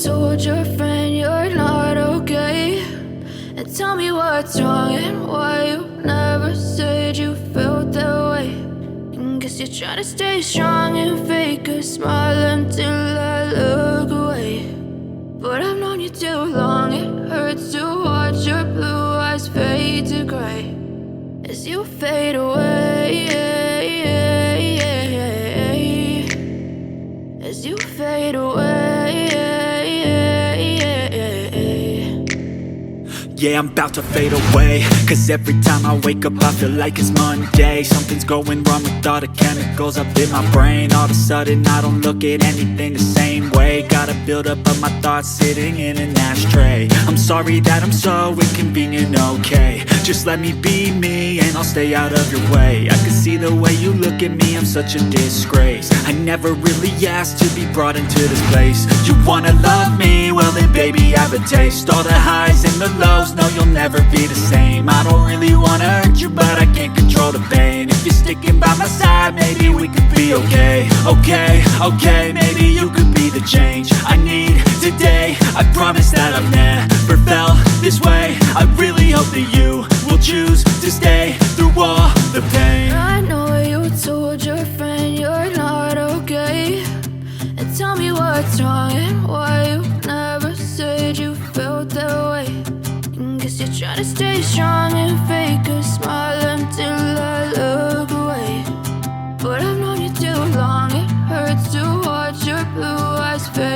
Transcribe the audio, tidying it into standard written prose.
told your friend you're not okay, and tell me what's wrong and why you never said you felt that way. And guess you're trying to stay strong and fake a smile until I look away. But I've known you too long, it hurts to watch your blue eyes fade to gray as you fade away, as you fade away. Yeah, I'm about to fade away, cause every time I wake up I feel like it's Monday. Something's going wrong with all the chemicals up in my brain. All of a sudden I don't look at anything the same way. Gotta build up of my thoughts sitting in an ashtray. I'm sorry that I'm so inconvenient, okay. Just let me be me and I'll stay out of your way. I can see the way you look at me, I'm such a disgrace. I never really asked to be brought into this place. You wanna love me? Well then baby I have a taste. All the highs and the lows, no you'll never be the same. I don't really wanna hurt you but I can't control the pain. If you're sticking by my side maybe we could be okay. Okay, maybe you could be the change I need today. I promise that I've never felt this way. I really hope that you will choose to stay through all the pain. I know you told your friend you're not okay, and tell me what's wrong and why you never said you felt that way. And guess you're trying to stay strong and fake a smile until I look away. But I've known you too long, it hurts to watch your blue eyes fade